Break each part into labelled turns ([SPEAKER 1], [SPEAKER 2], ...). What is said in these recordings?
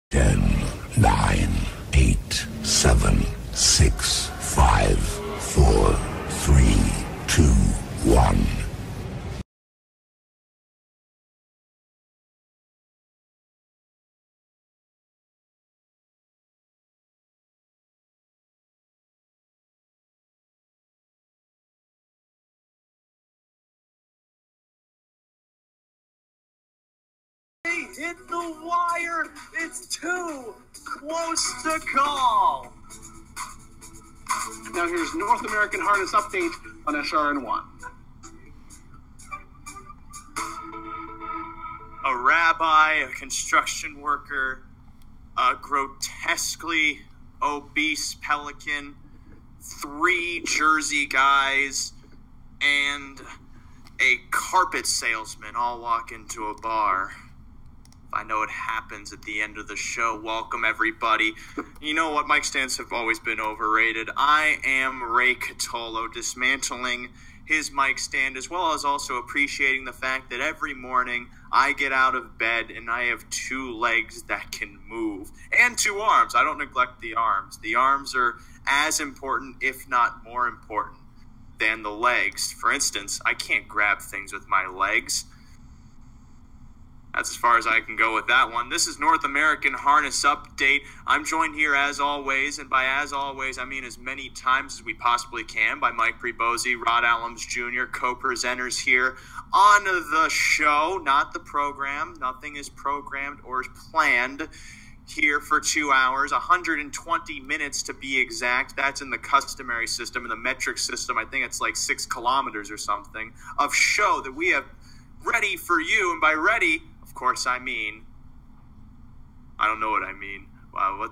[SPEAKER 1] 10, 9, 8, 7, 6, 5, 4, 3, 2, 1.
[SPEAKER 2] Hit the wire. It's too close to call. Now here's North American Harness Update on SRN1. A rabbi, a construction worker, a grotesquely obese pelican, 3 Jersey guys, and a carpet salesman all walk into a bar. I know it happens at the end of the show. Welcome, everybody. You know what? Mic stands have always been overrated. I am Ray Catolo, dismantling his mic stand, as well as also appreciating the fact that every morning I get out of bed and I have 2 legs that can move. And 2 arms. I don't neglect the arms. The arms are as important, if not more important, than the legs. For instance, I can't grab things with my legs. That's as far as I can go with that one. This is North American Harness Update. I'm joined here as always, and by as always, I mean as many times as we possibly can, by Mike Prebosi, Rod Allums Jr., co-presenters here on the show, not the program. Nothing is programmed or planned here for 2 hours, 120 minutes to be exact. That's in the customary system. In the metric system, I think it's like 6 kilometers or something of show that we have ready for you. And by ready, of course, I mean, I don't know what I mean. I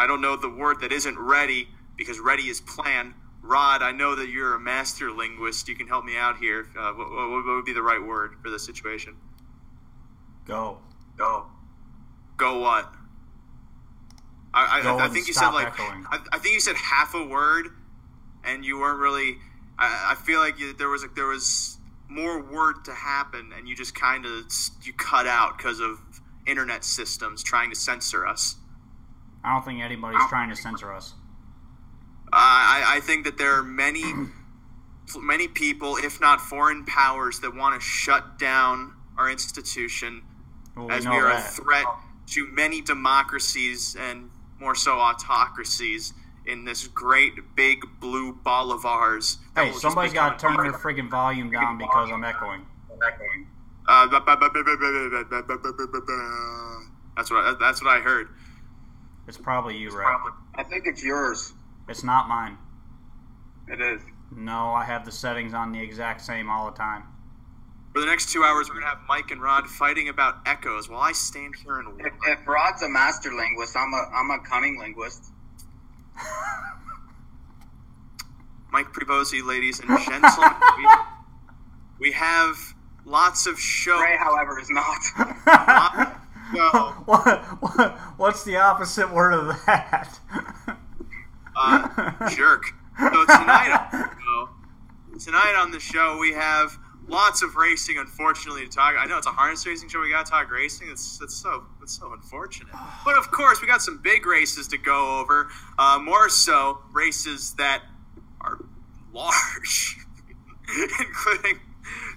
[SPEAKER 2] don't know the word that isn't ready, because ready is planned. Rod, I know that you're a master linguist. You can help me out here. What would be the right word for this situation?
[SPEAKER 3] Go.
[SPEAKER 2] Go what? I think you said like echoing. I think you said half a word, and you weren't really. I feel like there was more word to happen, and you just kind of cut out because of internet systems trying to censor us.
[SPEAKER 3] I don't think anybody's trying to censor us.
[SPEAKER 2] I think that there are many people, if not foreign powers, that want to shut down our institution, as we are a threat to many democracies and more so autocracies in this great big blue ball of ours.
[SPEAKER 3] Hey, somebody's got to turn their friggin' volume down because I'm echoing.
[SPEAKER 2] That's what I heard.
[SPEAKER 3] It's probably you, Ray.
[SPEAKER 4] I think it's yours.
[SPEAKER 3] It's not mine.
[SPEAKER 4] It is.
[SPEAKER 3] No, I have the settings on the exact same all the time.
[SPEAKER 2] For the next 2 hours, we're going to have Mike and Rod fighting about echoes while I stand here and work.
[SPEAKER 4] If Rod's a master linguist, I'm a cunning linguist.
[SPEAKER 2] Mike Prebosi, ladies and gentlemen, we have lots of shows.
[SPEAKER 4] Ray, however, is not.
[SPEAKER 3] What's the opposite word of that?
[SPEAKER 2] Jerk. So tonight on the show we have lots of racing, unfortunately, to talk. I know it's a harness racing show. We got to talk racing. It's so unfortunate. But of course, we got some big races to go over. More so, races that are large, including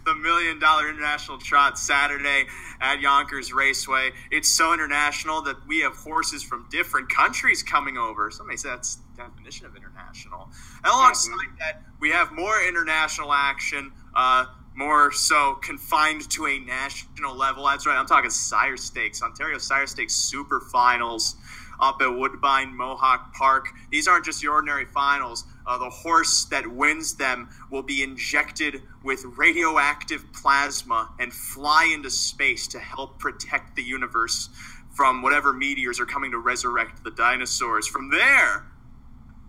[SPEAKER 2] the $1 million International Trot Saturday at Yonkers Raceway. It's so international that we have horses from different countries coming over. Somebody said that's the definition of international. And alongside that, we have more international action, more so confined to a national level. That's right, I'm talking Sire Stakes, Ontario Sire Stakes Super Finals up at Woodbine Mohawk Park. These aren't just the ordinary finals. The horse that wins them will be injected with radioactive plasma and fly into space to help protect the universe from whatever meteors are coming to resurrect the dinosaurs. From there,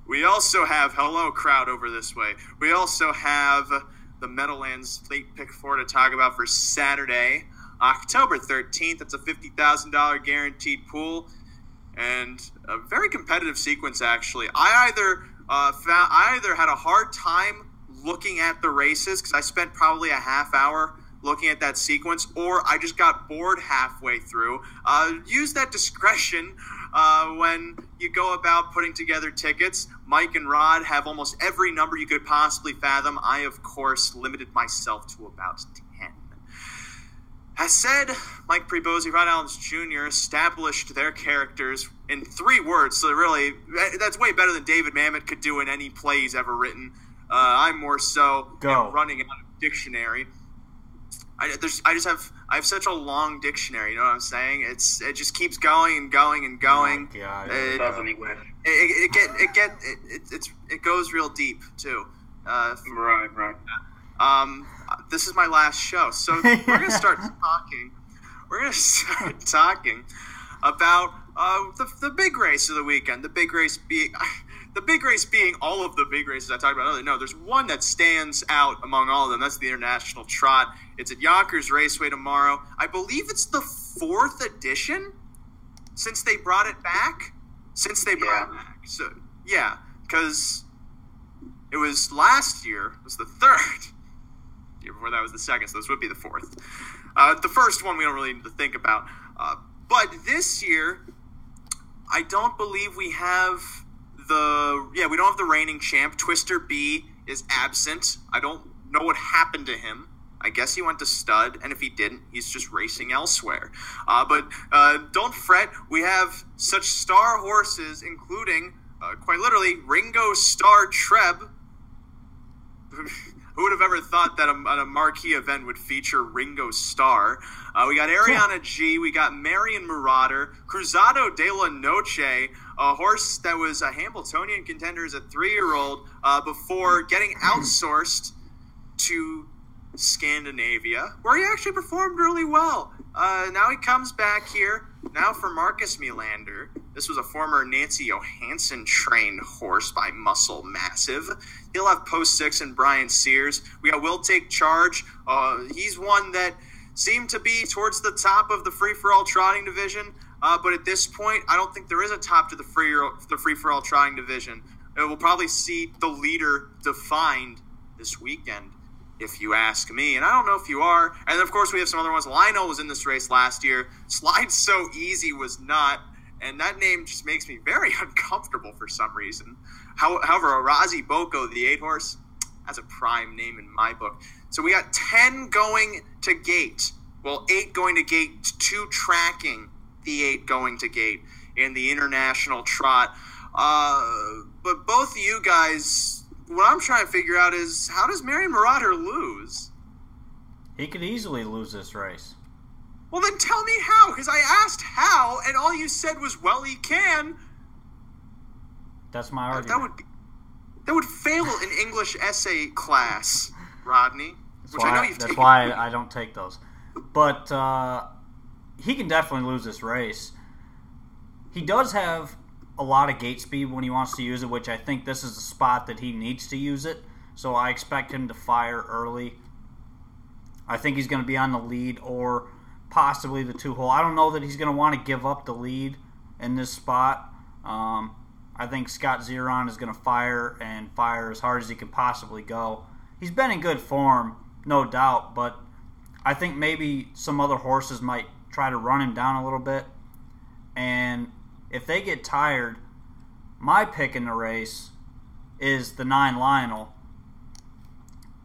[SPEAKER 2] we also have, hello crowd over this way, we also have the Meadowlands late pick 4 to talk about for Saturday, October 13th. It's a $50,000 guaranteed pool and a very competitive sequence, actually. I either had a hard time looking at the races because I spent probably a half hour looking at that sequence, or I just got bored halfway through. Use that discretion when you go about putting together tickets. Mike and Rod have almost every number you could possibly fathom. I, of course, limited myself to about 10. As said, Mike Prebosi, Rod Allens Jr. established their characters in 3 words, so really, that's way better than David Mamet could do in any play he's ever written. I'm more so running out of dictionary. I have such a long dictionary. You know what I'm saying? It just keeps going and going and going.
[SPEAKER 3] Oh, God.
[SPEAKER 2] It goes real deep too.
[SPEAKER 4] Right.
[SPEAKER 2] This is my last show, so we're gonna start talking. We're gonna start talking about the big race of the weekend. The big race being all of the big races I talked about earlier. No, there's one that stands out among all of them. That's the International Trot. It's at Yonkers Raceway tomorrow. I believe it's the 4th edition since they brought it back. So, yeah, because it was last year. It was the 3rd. The year before that was the 2nd, so this would be the 4th. The first one we don't really need to think about. But this year, I don't believe we have we don't have the reigning champ. Twister B is absent. I don't know what happened to him. I guess he went to stud, and if he didn't, he's just racing elsewhere. But don't fret. We have such star horses, including, quite literally, Ringo Starr Treb. Who would have ever thought that a marquee event would feature Ringo Starr? We got Ariana G. We got Marion Marauder. Cruzado de la Noche, a horse that was a Hambletonian contender as a 3-year-old before getting outsourced to Scandinavia, where he actually performed really well. Now he comes back here, now for Marcus Melander. This was a former Nancy Johansson trained horse by Muscle Massive. He'll have Post 6 and Brian Sears. We got Will Take Charge. He's one that seemed to be towards the top of the free-for-all trotting division, but at this point, I don't think there is a top to the free-for-all trotting division. We'll probably see the leader defined this weekend, if you ask me, and I don't know if you are. And of course, we have some other ones. Lionel was in this race last year. Slide So Easy was not, and that name just makes me very uncomfortable for some reason. However, Arazi Boko, the 8-horse, that's a prime name in my book. So we got 10 going to gate. Well, 8 going to gate, 2 tracking the 8 going to gate in the International Trot. But both of you guys, what I'm trying to figure out is, how does Marion Marauder lose?
[SPEAKER 3] He could easily lose this race.
[SPEAKER 2] Well, then tell me how, because I asked how, and all you said was, well, he can.
[SPEAKER 3] That's my argument.
[SPEAKER 2] That would fail an English essay class, Rodney.
[SPEAKER 3] That's why I don't take those. But he can definitely lose this race. He does have a lot of gate speed when he wants to use it, which I think this is the spot that he needs to use it. So I expect him to fire early. I think he's going to be on the lead or possibly the 2-hole. I don't know that he's going to want to give up the lead in this spot. I think Scott Zeron is going to fire as hard as he can possibly go. He's been in good form, no doubt, but I think maybe some other horses might try to run him down a little bit. And if they get tired, my pick in the race is the 9 Lionel.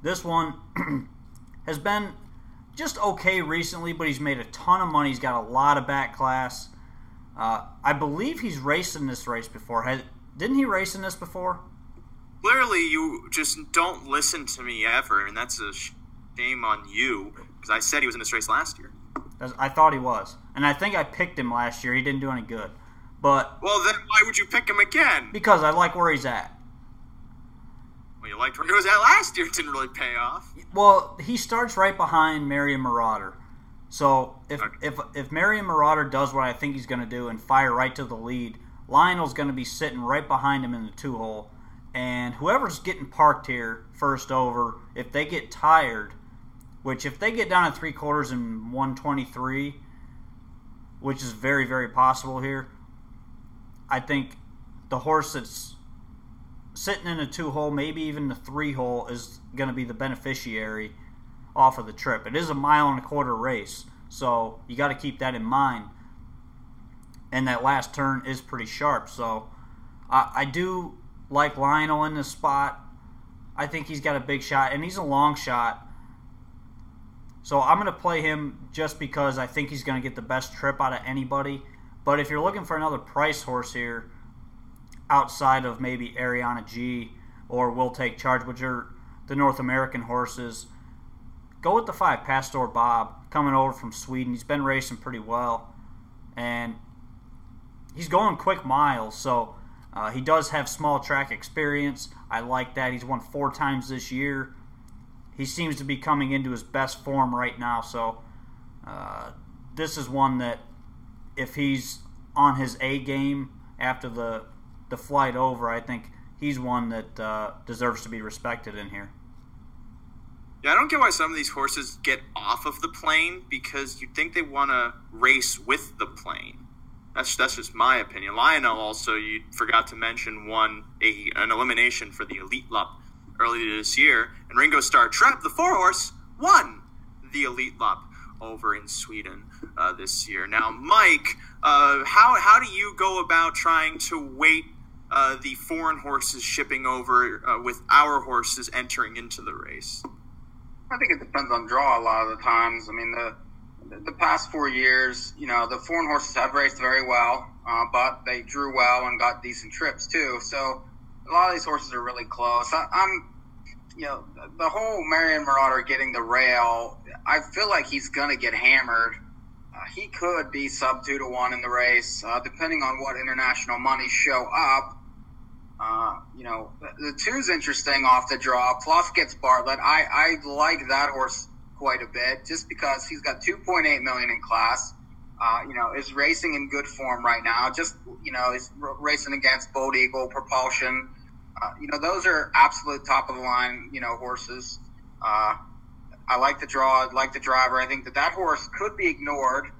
[SPEAKER 3] This one has been just okay recently, but he's made a ton of money. He's got a lot of back class. I believe he's raced in this race before. Didn't he race in this before?
[SPEAKER 2] Clearly, you just don't listen to me ever, and that's a shame on you, because I said he was in this race last year.
[SPEAKER 3] I thought he was. And I think I picked him last year. He didn't do any good. But
[SPEAKER 2] well, then why would you pick him again?
[SPEAKER 3] Because I like where he's at.
[SPEAKER 2] Well, you liked where he was at last year. It didn't really pay off.
[SPEAKER 3] Well, he starts right behind Marion Marauder. So if Marion Marauder does what I think he's going to do and fire right to the lead, Lionel's going to be sitting right behind him in the 2-hole. And whoever's getting parked here first over, if they get tired, which if they get down at 3/4 in 123, which is very, very possible here, I think the horse that's sitting in a 2-hole, maybe even the 3-hole, is going to be the beneficiary off of the trip. It is a 1.25 mile race, so you got to keep that in mind. And that last turn is pretty sharp, so I do like Lionel in this spot. I think he's got a big shot, and he's a long shot. So I'm going to play him just because I think he's going to get the best trip out of anybody. But if you're looking for another price horse here, outside of maybe Ariana G or Will Take Charge, which are the North American horses, go with the 5, Pastor Bob, coming over from Sweden. He's been racing pretty well, and he's going quick miles, so he does have small track experience. I like that. He's won 4 times this year. He seems to be coming into his best form right now, so this is one that if he's on his A game after the flight over, I think he's one that deserves to be respected in here.
[SPEAKER 2] Yeah, I don't get why some of these horses get off of the plane, because you'd think they want to race with the plane. That's just my opinion. Lionel also, you forgot to mention, won an elimination for the Elite Lup earlier this year, and Ringo Starr Trap, the 4-horse, won the Elite Lup over in Sweden this year. Now, Mike, how do you go about trying to weight the foreign horses shipping over with our horses entering into the race?
[SPEAKER 4] I think it depends on draw a lot of the times. I mean, the past 4 years, the foreign horses have raced very well, but they drew well and got decent trips too. So a lot of these horses are really close. The whole Marion Marauder getting the rail, I feel like he's going to get hammered. He could be sub 2-1 in the race, depending on what international monies show up. The 2's interesting off the draw. Plus gets Bartlett. I like that horse quite a bit, just because he's got $2.8 million in class. Is racing in good form right now. Just he's racing against Bold Eagle, Propulsion. Those are absolute top of the line horses. I like the draw. I like the driver. I think that horse could be ignored.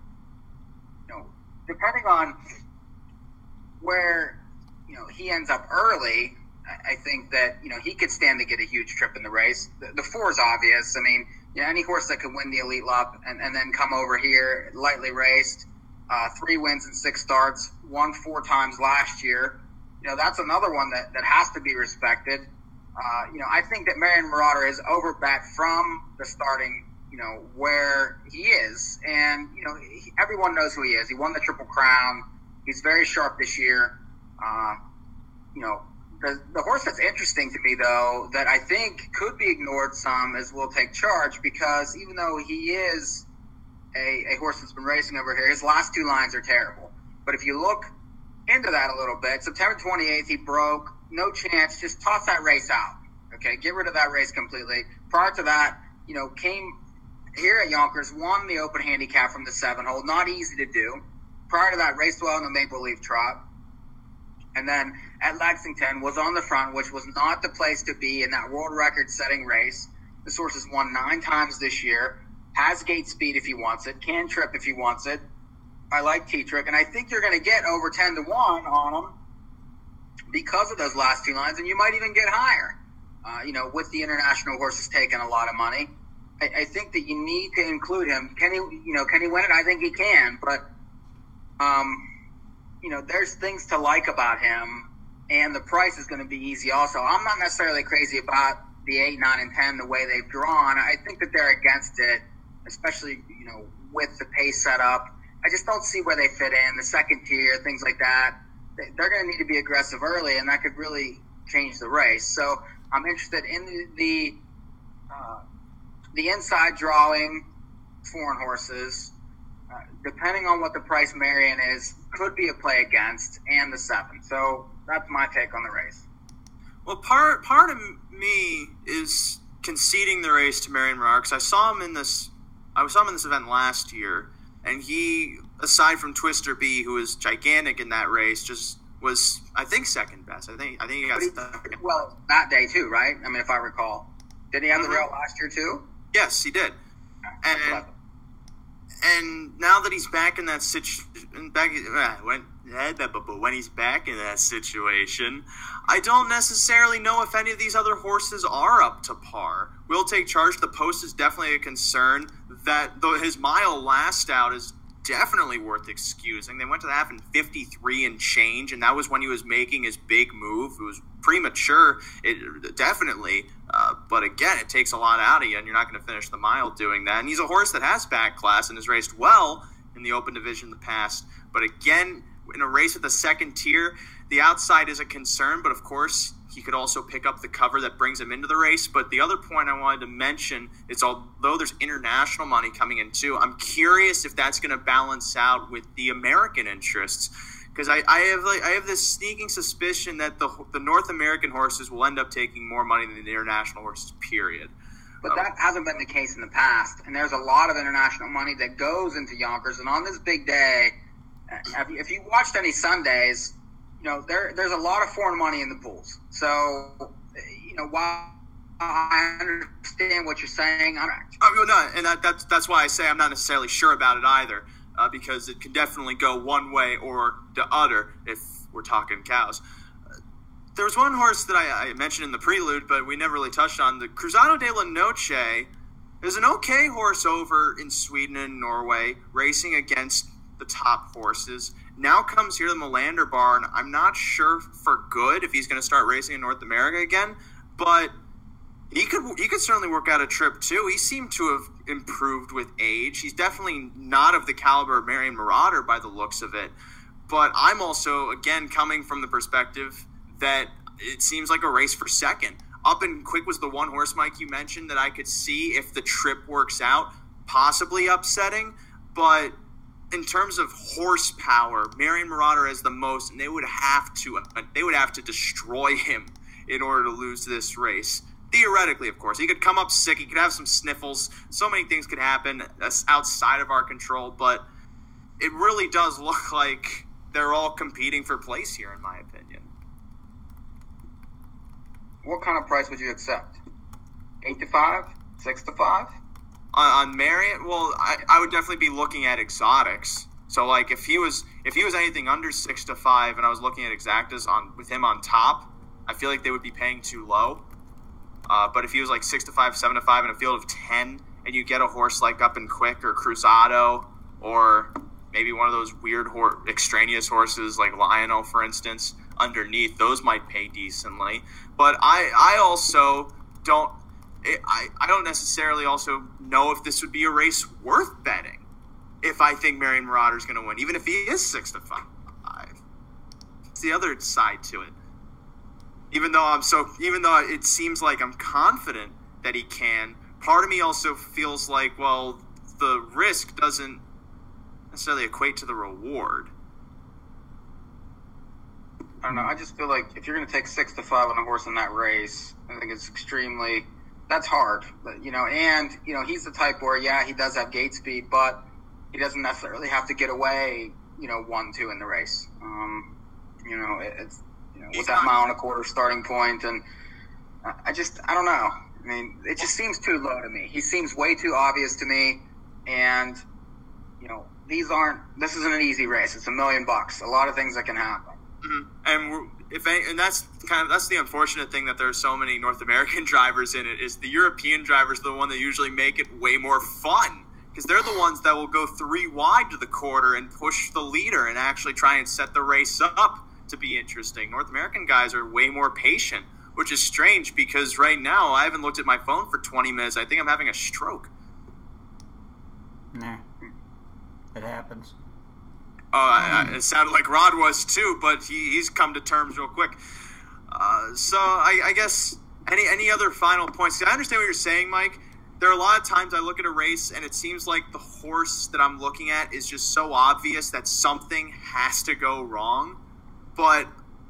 [SPEAKER 4] Depending on where he ends up early, I think that he could stand to get a huge trip in the race. The 4 is obvious. I mean, any horse that could win the Elite Lup and then come over here, lightly raced, 3 wins in 6 starts, won 4 times last year. That's another one that has to be respected. I think that Marion Marauder is overbet from the starting, where he is. And, everyone knows who he is. He won the Triple Crown. He's very sharp this year. The horse that's interesting to me, though, that I think could be ignored some is Will Take Charge, because even though he is a horse that's been racing over here, his last 2 lines are terrible. But if you look into that a little bit, September 28th, he broke, no chance, just toss that race out. Okay, get rid of that race completely. Prior to that, came here at Yonkers, won the open handicap from the 7-hole, not easy to do. Prior to that, raced well in the Maple Leaf Trot. And then at Lexington was on the front, which was not the place to be in that world record-setting race. This horse has won 9 times this year, has gate speed if he wants it, can trip if he wants it. I like T-Trick, and I think you're going to get over 10-1 on him because of those last 2 lines, and you might even get higher, with the international horses taking a lot of money. I think that you need to include him. Can he win it? I think he can, but there's things to like about him, and the price is going to be easy also. I'm not necessarily crazy about the 8, 9, and 10 the way they've drawn. I think that they're against it, especially, with the pace set up. I just don't see where they fit in, the second tier, things like that. They're going to need to be aggressive early, and that could really change the race. So I'm interested in the inside drawing foreign horses. Depending on what the price Marion is, could be a play against, and the 7. So that's my take on the race.
[SPEAKER 2] Well, part of me is conceding the race to Marion Marauder, because I saw him in this event last year, and he, aside from Twister B, who was gigantic in that race, just was, I think, second best. I think he got second.
[SPEAKER 4] Well, that day too, right? I mean, if I recall, did he have the rail last year too?
[SPEAKER 2] Yes, he did. And now that he's back in that situation, But when he's back in that situation, I don't necessarily know if any of these other horses are up to par. Will Take Charge, the post is definitely a concern. That though his mile last out is definitely worth excusing. They went to the half in 53 and change, and that was when he was making his big move. It was premature, definitely. But again, it takes a lot out of you, and you're not going to finish the mile doing that. And he's a horse that has back class and has raced well in the open division in the past. But again, in a race at the second tier, the outside is a concern, but of course he could also pick up the cover that brings him into the race. But the other point I wanted to mention is, although there's international money coming in too, I'm curious if that's going to balance out with the American interests, because I have this sneaking suspicion that the North American horses will end up taking more money than the international horses, period.
[SPEAKER 4] But that hasn't been the case in the past, and there's a lot of international money that goes into Yonkers, and on this big day, if you watched any Sundays, there's a lot of foreign money in the pools. So, while I understand what you're saying,
[SPEAKER 2] that's why I say I'm not necessarily sure about it either, because it can definitely go one way or the other if we're talking cows. There was one horse that I mentioned in the prelude, but we never really touched on. The Cruzado de la Noche is an okay horse over in Sweden and Norway, racing against the top horses. Now comes here to the Melander barn. I'm not sure for good if he's going to start racing in North America again, but he could certainly work out a trip too. He seemed to have improved with age. He's definitely not of the caliber of Marion Marauder by the looks of it, but I'm also, again, coming from the perspective that it seems like a race for second. Up and Quick was the one horse, Mike, you mentioned that I could see, if the trip works out, possibly upsetting, but in terms of horsepower, Marion Marauder has the most, and they would have to destroy him in order to lose this race. Theoretically, of course. He could come up sick, he could have some sniffles, so many things could happen that's outside of our control, but it really does look like they're all competing for place here, in my opinion.
[SPEAKER 4] What kind of price would you accept? 8 to 5? 6 to 5?
[SPEAKER 2] On Marion, well, I would definitely be looking at exotics. So, like, if he was anything under 6 to 5, and I was looking at exactas with him on top, I feel like they would be paying too low. But if he was like 6 to 5, 7 to 5 in a field of 10, and you get a horse like Up and Quick or Cruzado, or maybe one of those weird extraneous horses like Lionel, for instance, underneath, those might pay decently. But I also don't. I don't necessarily also know if this would be a race worth betting if I think Marion Marauder is going to win, even if he is 6 to 5. It's the other side to it. Even though it seems like I'm confident that he can, part of me also feels like, well, the risk doesn't necessarily equate to the reward.
[SPEAKER 4] I don't know. I just feel like if you're going to take 6 to 5 on a horse in that race, I think it's extremely. That's hard, but, and he's the type where, he does have gate speed, but he doesn't necessarily have to get away, 1-2 in the race. It's with that mile and a quarter starting point, and I don't know. I mean, it just seems too low to me. He seems way too obvious to me, and this isn't an easy race. It's $1 million. A lot of things that can happen.
[SPEAKER 2] Mm-hmm. And that's the unfortunate thing, that there are so many North American drivers in it, is the European drivers are the one that usually make it way more fun, because they're the ones that will go 3 wide to the quarter and push the leader and actually try and set the race up to be interesting. North American guys are way more patient, which is strange, because right now I haven't looked at my phone for 20 minutes. I think I'm having a stroke.
[SPEAKER 3] Nah, it happens.
[SPEAKER 2] It sounded like Rod was too, but he's come to terms real quick. So I guess any other final points? I understand what you're saying, Mike. There are a lot of times I look at a race and it seems like the horse that I'm looking at is just so obvious that something has to go wrong. But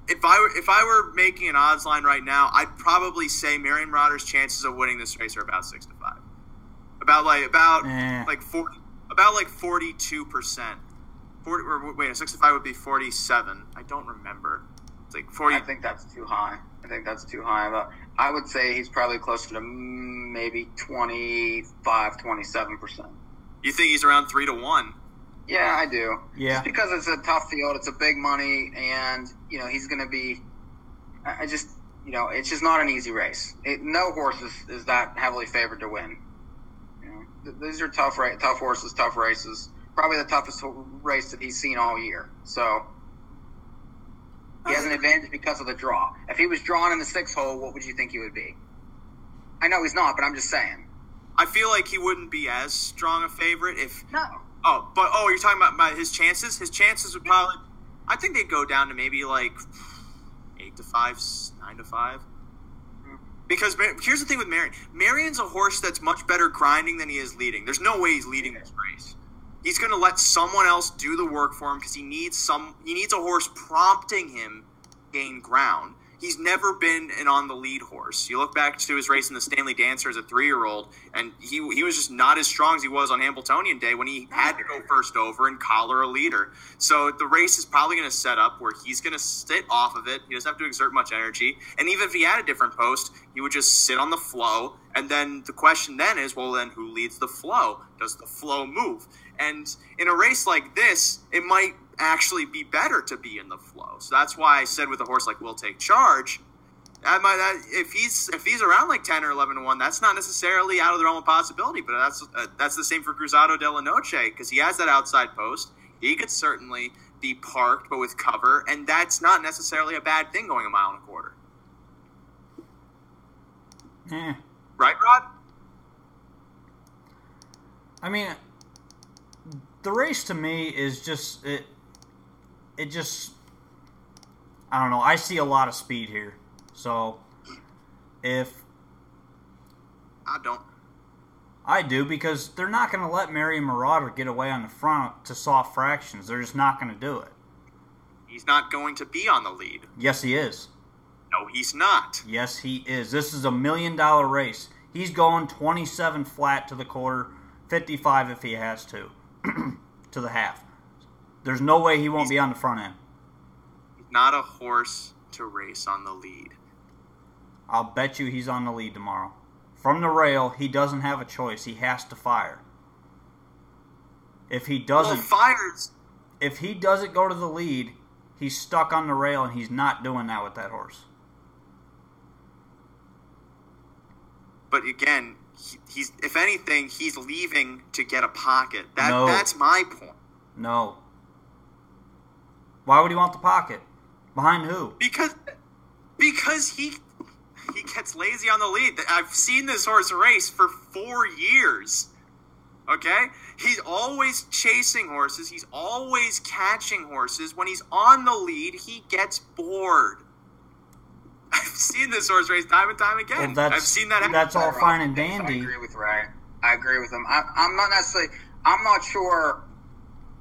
[SPEAKER 2] if I were making an odds line right now, I'd probably say Marion Marauder's chances of winning this race are about 6 to 5. About 42%. 6 to 5 would be 47. I don't remember. It's like 40.
[SPEAKER 4] I think that's too high. But I would say he's probably closer to maybe 25, 27%.
[SPEAKER 2] You think he's around 3 to 1?
[SPEAKER 4] Yeah, I do.
[SPEAKER 3] Yeah.
[SPEAKER 4] Just because it's a tough field, it's a big money, and, he's going to be – it's just not an easy race. No horse is that heavily favored to win. These are tough horses, tough races. Probably the toughest race that he's seen all year. So he has an advantage because of the draw. If he was drawn in the 6th hole, what would you think he would be? I know he's not, but I'm just saying.
[SPEAKER 2] I feel like he wouldn't be as strong a favorite if...
[SPEAKER 4] No.
[SPEAKER 2] You're talking about his chances? His chances would probably... I think they'd go down to maybe like 8-5, 9-5. Because here's the thing with Marion. Marion's a horse that's much better grinding than he is leading. There's no way he's leading this race. He's going to let someone else do the work for him because he needs a horse prompting him gain ground. He's never been an on the lead horse. You look back to his race in the Stanley Dancer as a 3-year-old, and he was just not as strong as he was on Hambletonian Day when he had to go first over and collar a leader. So the race is probably going to set up where he's going to sit off of it. He doesn't have to exert much energy. And even if he had a different post, he would just sit on the flow. And then the question then is, well, then who leads the flow? Does the flow move? And in a race like this, it might actually be better to be in the flow. So that's why I said with a horse like Will Take Charge, if he's around like 10 or 11-1, that's not necessarily out of the realm of possibility. But that's the same for Cruzado de la Noche because he has that outside post. He could certainly be parked, but with cover, and that's not necessarily a bad thing going a mile and a quarter.
[SPEAKER 3] Yeah.
[SPEAKER 2] Right, Rod?
[SPEAKER 3] I mean, the race to me is just it just, I don't know. I see a lot of speed here. So, if... I do, because they're not going to let Marion Marauder get away on the front to soft fractions. They're just not going to do it.
[SPEAKER 2] He's not going to be on the lead.
[SPEAKER 3] Yes, he is.
[SPEAKER 2] No, he's not.
[SPEAKER 3] Yes, he is. This is $1 million race. He's going 27 flat to the quarter, 55 if he has to the half. There's no way he won't be on the front end.
[SPEAKER 2] He's not a horse to race on the lead.
[SPEAKER 3] I'll bet you he's on the lead tomorrow. From the rail, he doesn't have a choice. He has to fire. If he doesn't, if he doesn't go to the lead, he's stuck on the rail, and he's not doing that with that horse.
[SPEAKER 2] But again, he's if anything, he's leaving to get a pocket. That's my point.
[SPEAKER 3] No. Why would he want the pocket? Behind who?
[SPEAKER 2] Because he gets lazy on the lead. I've seen this horse race for 4 years. Okay? He's always chasing horses. He's always catching horses. When he's on the lead, he gets bored. I've seen this horse race time and time again.
[SPEAKER 3] Well,
[SPEAKER 2] I've seen that happen.
[SPEAKER 3] That's all fine and dandy.
[SPEAKER 4] I agree with Ray. I agree with him. I'm not sure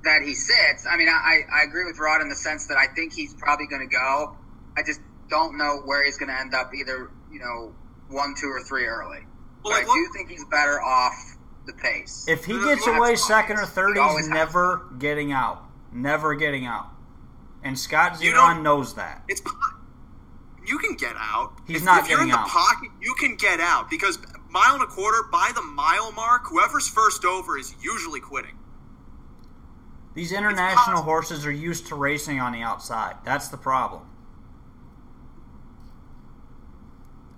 [SPEAKER 4] that he sits. I mean, I agree with Rod in the sense that I think he's probably going to go. I just don't know where he's going to end up, either 1, 2, or 3 early. Well, but I do think he's better off the pace.
[SPEAKER 3] If he gets away second or third, he's never getting out. Never getting out. And Scott Zeron knows that.
[SPEAKER 2] You can get out.
[SPEAKER 3] He's not
[SPEAKER 2] getting out. If you're in the pocket, you can get out. Because mile and a quarter, by the mile mark, whoever's first over is usually quitting.
[SPEAKER 3] These international horses are used to racing on the outside. That's the problem.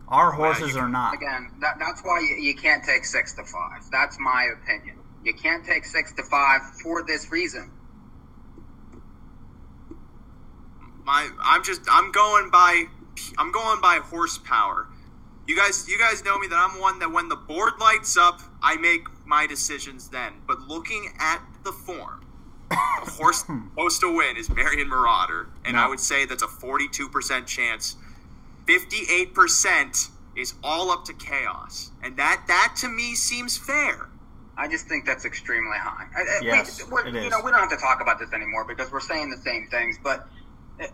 [SPEAKER 3] Our horses are not.
[SPEAKER 4] Again, that's why you can't take 6 to 5. That's my opinion. You can't take 6 to 5 for this reason.
[SPEAKER 2] I'm going by horsepower. You guys know me that I'm one that when the board lights up, I make my decisions then. But looking at the form, the horse supposed to win is Marion Marauder, and I would say that's a 42% chance. 58% is all up to Chaos, and that to me seems fair.
[SPEAKER 4] I just think that's extremely high.
[SPEAKER 3] Yes, it is.
[SPEAKER 4] We don't have to talk about this anymore because we're saying the same things, but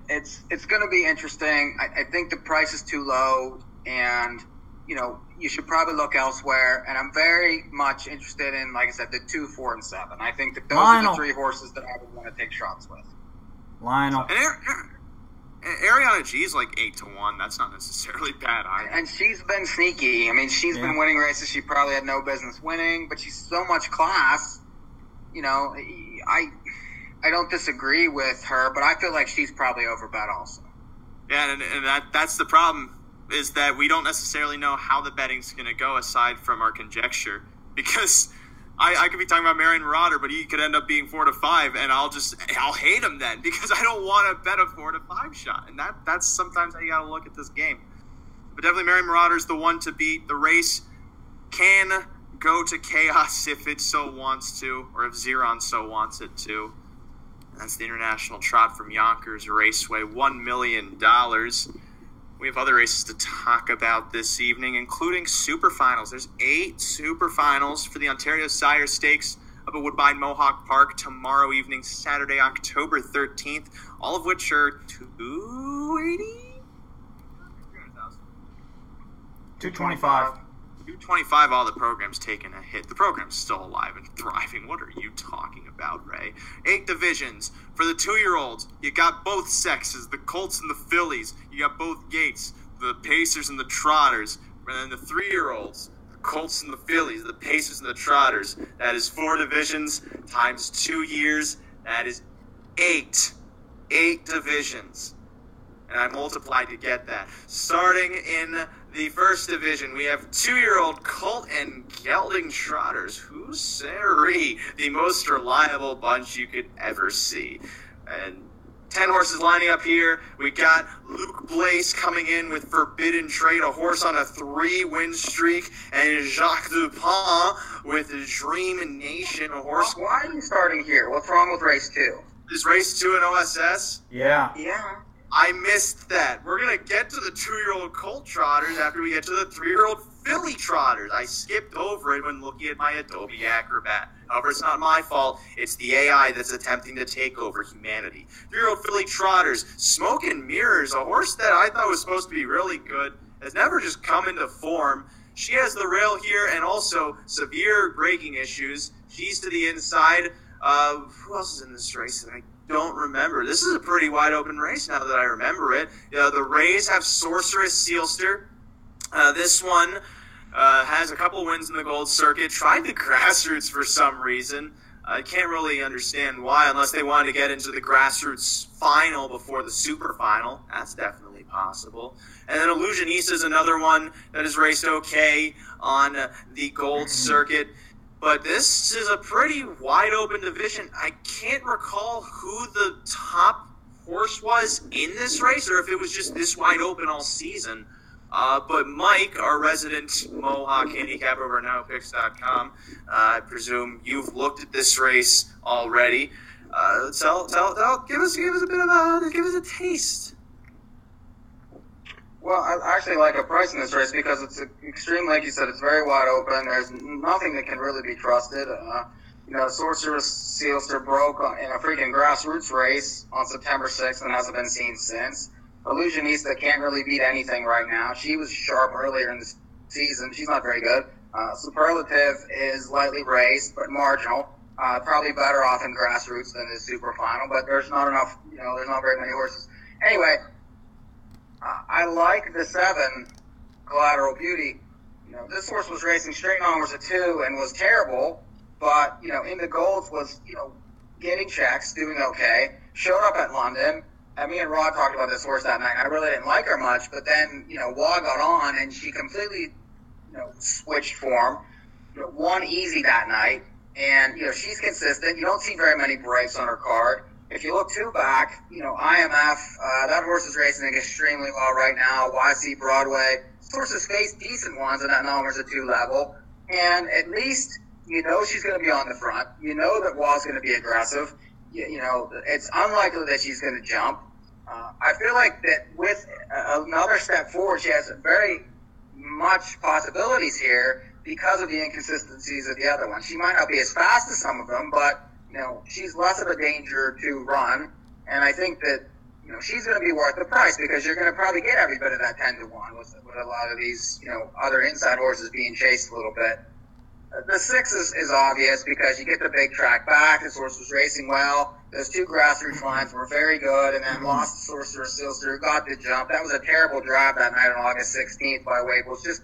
[SPEAKER 4] it's going to be interesting. I think the price is too low, and you should probably look elsewhere. And I'm very much interested in, like I said, the 2, 4, and 7. I think that those are the 3 horses that I would want to take shots with.
[SPEAKER 3] Lionel.
[SPEAKER 2] And Ariana G is like 8 to 1. That's not necessarily bad either.
[SPEAKER 4] And she's been sneaky. I mean, she's been winning races she probably had no business winning, but she's so much class. I don't disagree with her, but I feel like she's probably overbet also.
[SPEAKER 2] Yeah, and that's the problem, is that we don't necessarily know how the betting's going to go aside from our conjecture. Because I could be talking about Marion Marauder, but he could end up being 4-5, and I'll hate him then, because I don't want to bet a 4-5 shot. And that's sometimes how you got to look at this game. But definitely Marion Marauder's the one to beat. The race can go to chaos if it so wants to, or if Xeron so wants it to. That's the International Trot from Yonkers Raceway, $1 million. We have other races to talk about this evening, including Superfinals. There's 8 Superfinals for the Ontario Sire Stakes up at Woodbine Mohawk Park tomorrow evening, Saturday, October 13th, all of which are $280,000?
[SPEAKER 3] $225,000.
[SPEAKER 2] $225,000, all the program's taking a hit. The program's still alive and thriving. What are you talking about, Ray? 8 divisions. For the 2-year-olds, you got both sexes, the Colts and the Fillies. You got both gates, the Pacers and the Trotters. And then the 3-year-olds, the Colts and the Fillies, the Pacers and the Trotters. That is 4 divisions times 2 years. That is 8. 8 divisions. And I multiplied to get that. Starting in the first division, we have 2-year-old Colt and Gelding Trotters. Who's Sari? The most reliable bunch you could ever see. And 10 horses lining up here. We got Luke Blaise coming in with Forbidden Trade, a horse on a 3-win streak, and Jacques Dupont with Dream Nation, a horse.
[SPEAKER 4] Why are you starting here? What's wrong with race 2?
[SPEAKER 2] Is race 2 an OSS?
[SPEAKER 3] Yeah.
[SPEAKER 4] Yeah.
[SPEAKER 2] I missed that. We're going to get to the 2-year-old Colt Trotters after we get to the 3-year-old Filly Trotters. I skipped over it when looking at my Adobe Acrobat. However, it's not my fault. It's the AI that's attempting to take over humanity. 3-year-old Filly Trotters, Smoke and Mirrors, a horse that I thought was supposed to be really good, has never just come into form. She has the rail here and also severe braking issues. She's to the inside. Who else is in this race that I don't remember? This is a pretty wide open race now that I remember it. The Rays have Sorceress Sealster. This one has a couple wins in the Gold Circuit. Tried the Grassroots for some reason. I can't really understand why, unless they wanted to get into the Grassroots final before the Super Final. That's definitely possible. And then Illusionista is another one that has raced okay on the Gold Circuit. But this is a pretty wide-open division. I can't recall who the top horse was in this race, or if it was just this wide open all season. But Mike, our resident Mohawk handicapper over at NAHUpicks.com, I presume you've looked at this race already. Give us a taste.
[SPEAKER 4] Well, I actually like a price in this race because it's extreme, like you said, it's very wide open. There's nothing that can really be trusted. Sorceress Sealster broke in a freaking Grassroots race on September 6th and hasn't been seen since. Illusionista can't really beat anything right now. She was sharp earlier in the season. She's not very good. Superlative is lightly raced, but marginal. Probably better off in Grassroots than the Super Final, but there's not enough, there's not very many horses. Anyway, I like the 7, Collateral Beauty. This horse was racing straight numbers at 2 and was terrible, but, in the Golds was, getting checks, doing okay, showed up at London. And me and Rod talked about this horse that night. I really didn't like her much, but then, Wah got on and she completely, switched form. Won easy that night. And, she's consistent. You don't see very many breaks on her card. If you look 2 back, IMF, that horse is racing extremely well right now. YC Broadway. This horse has faced decent ones at that numbers at 2 level. And at least, she's going to be on the front. That Wah's going to be aggressive. It's unlikely that she's going to jump. I feel like that with another step forward, she has very much possibilities here because of the inconsistencies of the other ones. She might not be as fast as some of them, but she's less of a danger to run, and I think that she's going to be worth the price because you're going to probably get every bit of that 10-1 with a lot of these other inside horses being chased a little bit. The 6 is obvious because you get the big track back. This horse was racing well. Those 2 Grassroots lines were very good, and then lost to Sorceress Sealster, got the jump. That was a terrible drive that night on August 16th by Waples. Just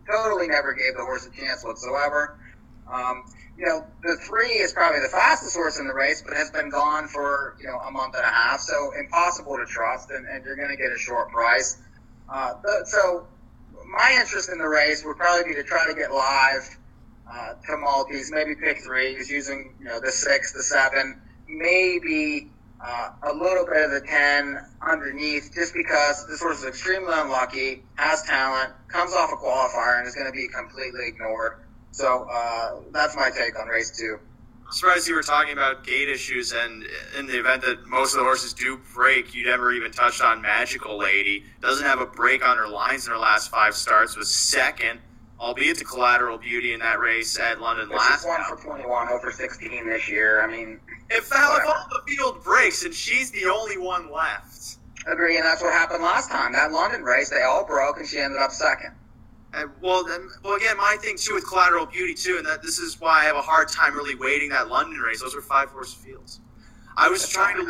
[SPEAKER 4] totally never gave the horse a chance whatsoever. The 3 is probably the fastest horse in the race, but has been gone for, a month and a half, so impossible to trust, and you're going to get a short price. So my interest in the race would probably be to try to get live to multis, maybe pick 3s using, the 6, the 7, maybe a little bit of the 10 underneath, just because this horse is extremely unlucky, has talent, comes off a qualifier, and is going to be completely ignored. So that's my take on race 2.
[SPEAKER 2] I'm surprised you were talking about gate issues, and in the event that most of the horses do break, you never even touched on Magical Lady. Doesn't have a break on her lines in her last 5 starts, was second, albeit to Collateral Beauty in that race at London last.
[SPEAKER 4] She's 1 for 21, over 16 this year. I mean,
[SPEAKER 2] if all the field breaks and she's the only one left.
[SPEAKER 4] Agree, and that's what happened last time. That London race, they all broke, and she ended up second.
[SPEAKER 2] Well, again, my thing too with Collateral Beauty too, and this is why I have a hard time really weighting that London race. Those were 5-horse fields. I was looking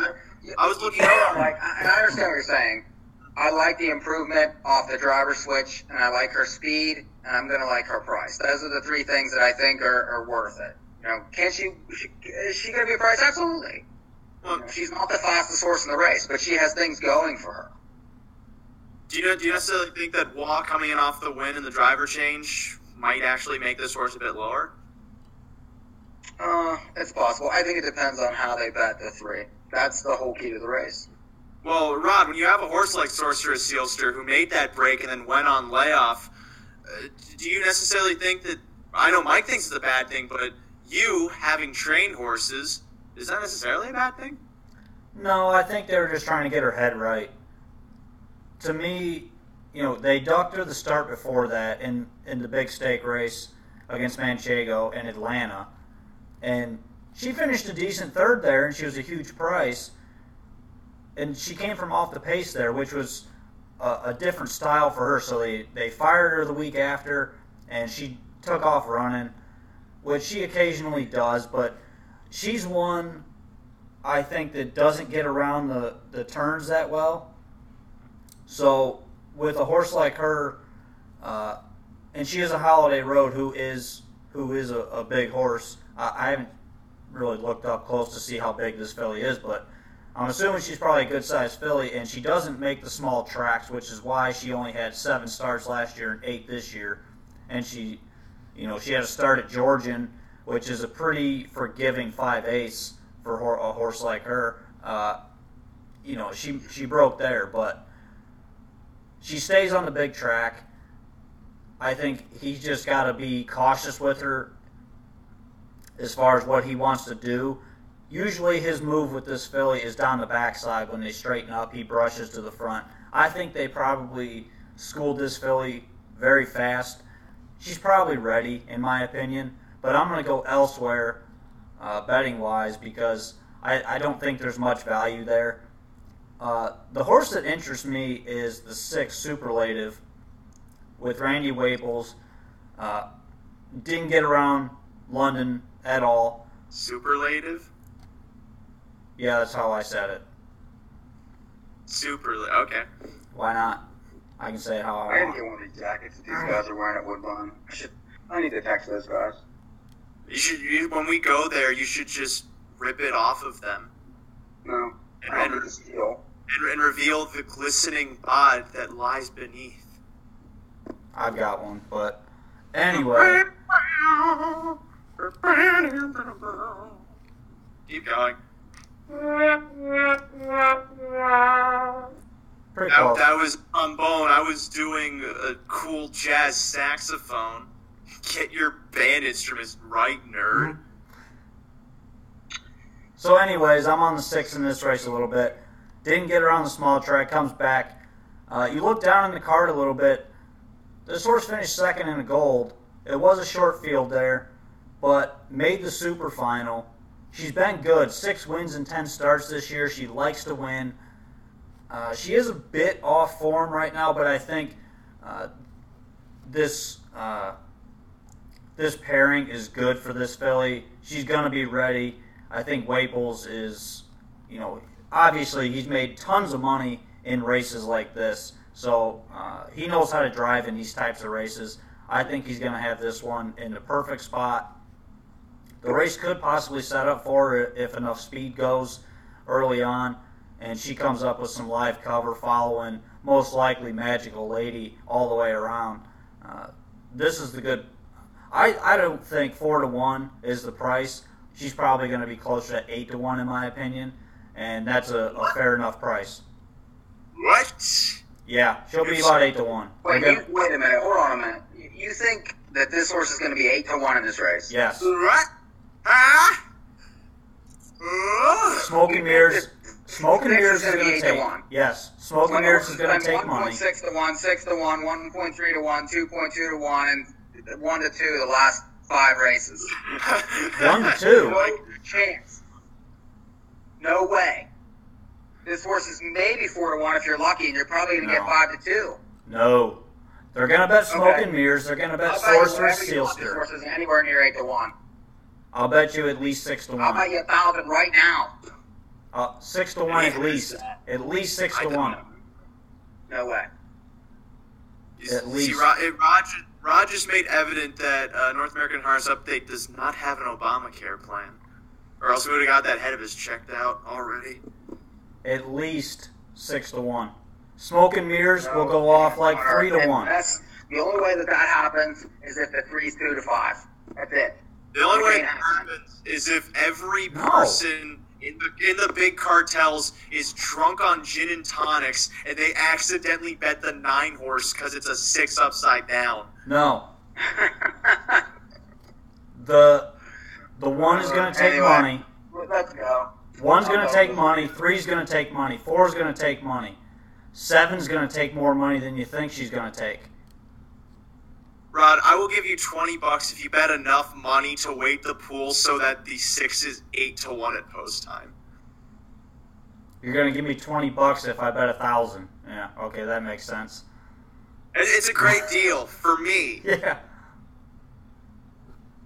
[SPEAKER 2] at
[SPEAKER 4] and I understand what you're saying. I like the improvement off the driver switch, and I like her speed, and I'm going to like her price. Those are the 3 things that I think are worth it. Is she going to be a price? Absolutely. Well, she's not the fastest horse in the race, but she has things going for her.
[SPEAKER 2] Do you necessarily think that Waugh coming in off the win and the driver change might actually make this horse a bit lower?
[SPEAKER 4] It's possible. I think it depends on how they bet the 3. That's the whole key to the race.
[SPEAKER 2] Well, Rod, when you have a horse like Sorceress Sealster who made that break and then went on layoff, do you necessarily think that, I know Mike thinks it's a bad thing, but you, having trained horses, is that necessarily a bad thing?
[SPEAKER 3] No, I think they were just trying to get her head right. To me, they ducked her the start before that in the big stake race against Manchego in Atlanta. And she finished a decent 3rd there, and she was a huge price. And she came from off the pace there, which was a different style for her. So they fired her the week after, and she took off running, which she occasionally does. But she's one, I think, that doesn't get around the turns that well. So with a horse like her, and she is a Holiday Road who is a big horse. I haven't really looked up close to see how big this filly is, but I'm assuming she's probably a good-sized filly, and she doesn't make the small tracks, which is why she only had 7 starts last year and 8 this year. And she had a start at Georgian, which is a pretty forgiving 5/8 for a horse like her. She broke there, but she stays on the big track. I think he's just got to be cautious with her as far as what he wants to do. Usually his move with this filly is down the backside. When they straighten up, he brushes to the front. I think they probably schooled this filly very fast. She's probably ready, in my opinion, but I'm going to go elsewhere betting-wise because I don't think there's much value there. The horse that interests me is the 6 Superlative with Randy Waples. Didn't get around London at all.
[SPEAKER 2] Superlative?
[SPEAKER 3] Yeah, that's how I said it.
[SPEAKER 2] Superlative, okay.
[SPEAKER 3] Why not? I can say it how I
[SPEAKER 4] I
[SPEAKER 3] want.
[SPEAKER 4] didn't get one of these jackets that these guys are wearing at Woodbine. I need to text those guys.
[SPEAKER 2] When we go there, you should just rip it off of them.
[SPEAKER 4] No, I don't need to steal.
[SPEAKER 2] And reveal the glistening bod that lies beneath.
[SPEAKER 3] I've got one, but anyway.
[SPEAKER 2] Keep going.
[SPEAKER 3] Pretty close.
[SPEAKER 2] That was on bone. I was doing a cool jazz saxophone. Get your band instruments right, nerd.
[SPEAKER 3] So anyways, I'm on the 6 in this race a little bit. Didn't get around the small track, comes back. You look down in the card a little bit. This horse finished 2nd in a gold. It was a short field there, but made the super final. She's been good. 6 wins in 10 starts this year. She likes to win. She is a bit off form right now, but I think this pairing is good for this filly. She's going to be ready. I think Waples is, obviously he's made tons of money in races like this, so he knows how to drive in these types of races. I think he's going to have this one in the perfect spot, the race could possibly set up for her if enough speed goes early on, and she comes up with some live cover following most likely Magical Lady all the way around. This is the good. I don't think 4-1 is the price. She's probably going to be closer to 8-1 in my opinion, and that's a fair enough price.
[SPEAKER 2] What?
[SPEAKER 3] Yeah, she'll be about 8-1.
[SPEAKER 4] Wait a minute. Hold on a minute. You think that this horse is going to be 8-1 in this race?
[SPEAKER 3] Yes.
[SPEAKER 2] What? Huh?
[SPEAKER 3] Smoke and Mirrors. Smoke and Mirrors is
[SPEAKER 4] gonna
[SPEAKER 3] going
[SPEAKER 4] be
[SPEAKER 3] to take.
[SPEAKER 4] 8-1.
[SPEAKER 3] Yes, Smoke and Mirrors is going to take money.
[SPEAKER 4] 1.6 to 1, 6 to 1, 1.3 to 1, 2.2 to 1, and 1 to 2 the last 5 races.
[SPEAKER 3] 1 to 2.
[SPEAKER 4] No chance. No way. This horse is maybe 4-1 if you're lucky, and you're probably going to get 5 to 2.
[SPEAKER 3] No. They're going to bet Smoke
[SPEAKER 4] Okay.
[SPEAKER 3] and Mirrors. They're going to bet
[SPEAKER 4] I'll bet you
[SPEAKER 3] Sorcerer's
[SPEAKER 4] whatever you want. This
[SPEAKER 3] Sealster.
[SPEAKER 4] horse isn't anywhere near 8-1.
[SPEAKER 3] I'll bet you at least 6-1.
[SPEAKER 4] I'll bet you 1,000 right now.
[SPEAKER 3] 6-1 at least. At least 6-1.
[SPEAKER 4] No way.
[SPEAKER 3] At least.
[SPEAKER 2] See, Rod just made evident that North American Harness Update does not have an Obamacare plan. Or else we would have got that head of his checked out already.
[SPEAKER 3] At least 6-1. Smoke and Mirrors will go off like 3-1.
[SPEAKER 4] That's the only way that happens is if the 3's 2 to 5. That's it.
[SPEAKER 2] The only way it happens is if every person in the big cartels is drunk on gin and tonics and they accidentally bet the 9 horse because it's a 6 upside down.
[SPEAKER 3] No. The 1 is going to take money.
[SPEAKER 4] Let's go.
[SPEAKER 3] 1's going to take money. 3's going to take money. 4's going to take money. 7's going to take more money than you think she's going to take.
[SPEAKER 2] Rod, I will give you $20 if you bet enough money to weight the pool so that the 6 is 8-1 at post time.
[SPEAKER 3] You're going to give me $20 if I bet 1,000. Yeah, okay, that makes sense.
[SPEAKER 2] It's a great deal for me.
[SPEAKER 3] Yeah.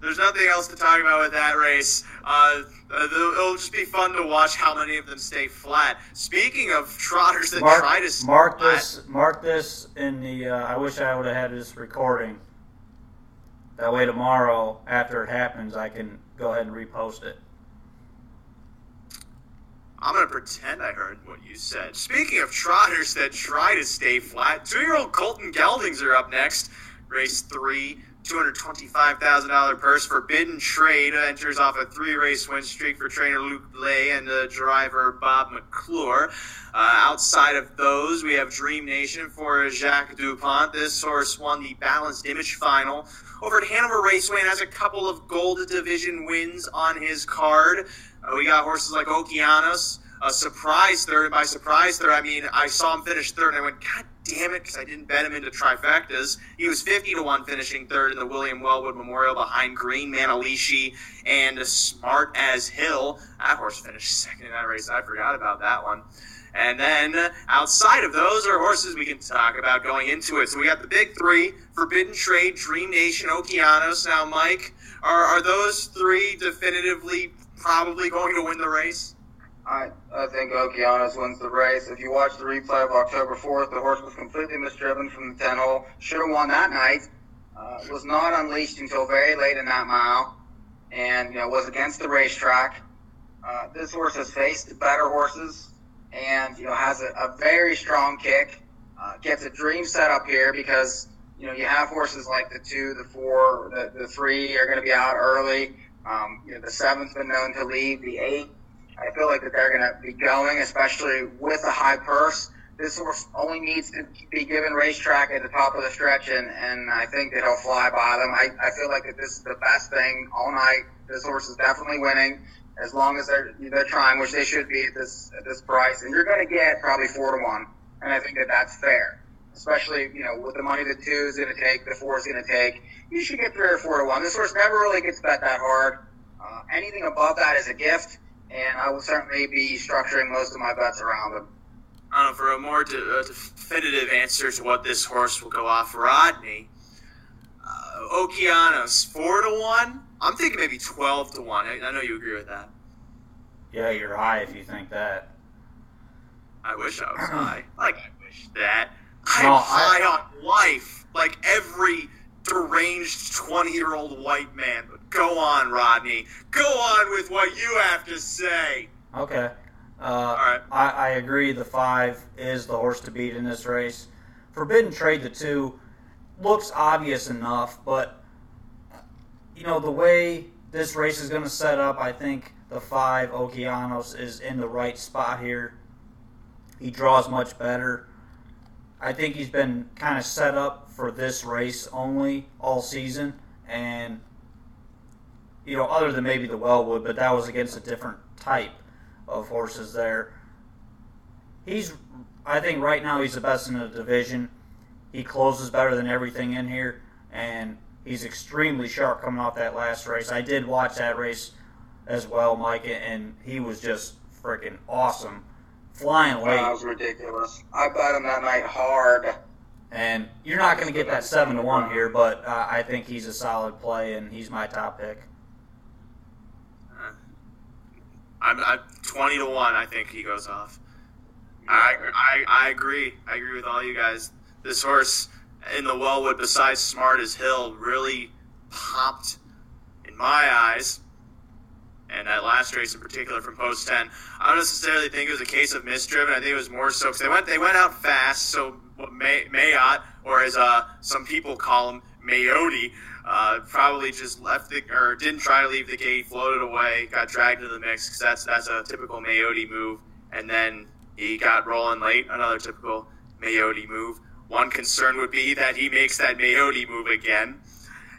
[SPEAKER 2] There's nothing else to talk about with that race. It'll just be fun to watch how many of them stay flat. Speaking of trotters that try to stay flat,
[SPEAKER 3] mark this in the. I wish I would have had this recording. That way, tomorrow after it happens, I can go ahead and repost it.
[SPEAKER 2] I'm going to pretend I heard what you said. Speaking of trotters that try to stay flat, 2-year-old Colton Geldings are up next. Race 3, $225,000 purse. Forbidden Trade enters off a 3-race win streak for trainer Luke Lay and driver Bob McClure. Outside of those, we have Dream Nation for Jacques Dupont. This horse won the Balanced Image Final over at Hanover Raceway and has a couple of Gold Division wins on his card. We got horses like Okeanos, a surprise third. And by surprise third, I mean I saw him finish third and I went, God damn it, because I didn't bet him into trifectas. He was 50-1 finishing third in the William Wellwood Memorial behind Green Manalishi and Smart as Hill. That horse finished second in that race. I forgot about that one. And then outside of those are horses we can talk about going into it. So we got the big 3, Forbidden Trade, Dream Nation, Okeanos. Now, Mike, are those 3 definitively probably going to win the race?
[SPEAKER 4] I think Okeanos wins the race. If you watch the replay of October 4th, the horse was completely misdriven from the 10-hole. Should have won that night. Was not unleashed until very late in that mile, and was against the racetrack. This horse has faced better horses, and has a very strong kick. Gets a dream set up here because you have horses like the 2, the 4, the 3 are going to be out early. The 7's been known to lead. The 8. I feel like that they're going to be going, especially with a high purse. This horse only needs to be given racetrack at the top of the stretch, and I think that he'll fly by them. I feel like that this is the best thing all night. This horse is definitely winning as long as they're trying, which they should be at this price. And you're going to get probably 4-1, and I think that that's fair, especially with the money the 2 is going to take, the 4 is going to take. You should get 3 or 4-1. This horse never really gets bet that hard. Anything above that is a gift. And I will certainly be structuring most of my bets around them.
[SPEAKER 2] For a more definitive answer to what this horse will go off, Rodney, Okeanos, 4-1? I'm thinking maybe 12-1. I know you agree with that.
[SPEAKER 3] Yeah, you're high if you think that.
[SPEAKER 2] I wish I was high. I wish that. I'm high on life, like every deranged 20-year-old white man. But Go on, Rodney. Go on with what you have to say.
[SPEAKER 3] Okay.
[SPEAKER 2] All right.
[SPEAKER 3] I agree. The 5 is the horse to beat in this race. Forbidden Trade, the 2, looks obvious enough, but the way this race is going to set up, I think the 5, Okeanos, is in the right spot here. He draws much better. I think he's been kind of set up for this race only all season, and other than maybe the Wellwood, but that was against a different type of horses there. I think right now he's the best in the division. He closes better than everything in here, and he's extremely sharp coming off that last race. I did watch that race as well, Mike, and he was just freaking awesome. Flying late.
[SPEAKER 4] That was ridiculous. I bet him that night hard.
[SPEAKER 3] And you're not going to get that 7-1 here, but I think he's a solid play, and he's my top pick.
[SPEAKER 2] I'm 20-1. I think he goes off. I agree. I agree with all you guys. This horse in the Wellwood, besides smart as Hill, really popped in my eyes. And that last race in particular from Post 10, I don't necessarily think it was a case of misdriven. I think it was more so because they went out fast. So what Mayotte, or as some people call him, Mayotte, probably just didn't try to leave the gate, floated away, got dragged into the mix because that's a typical Mayotte move. And then he got rolling late, another typical Mayotte move. One concern would be that he makes that Mayotte move again,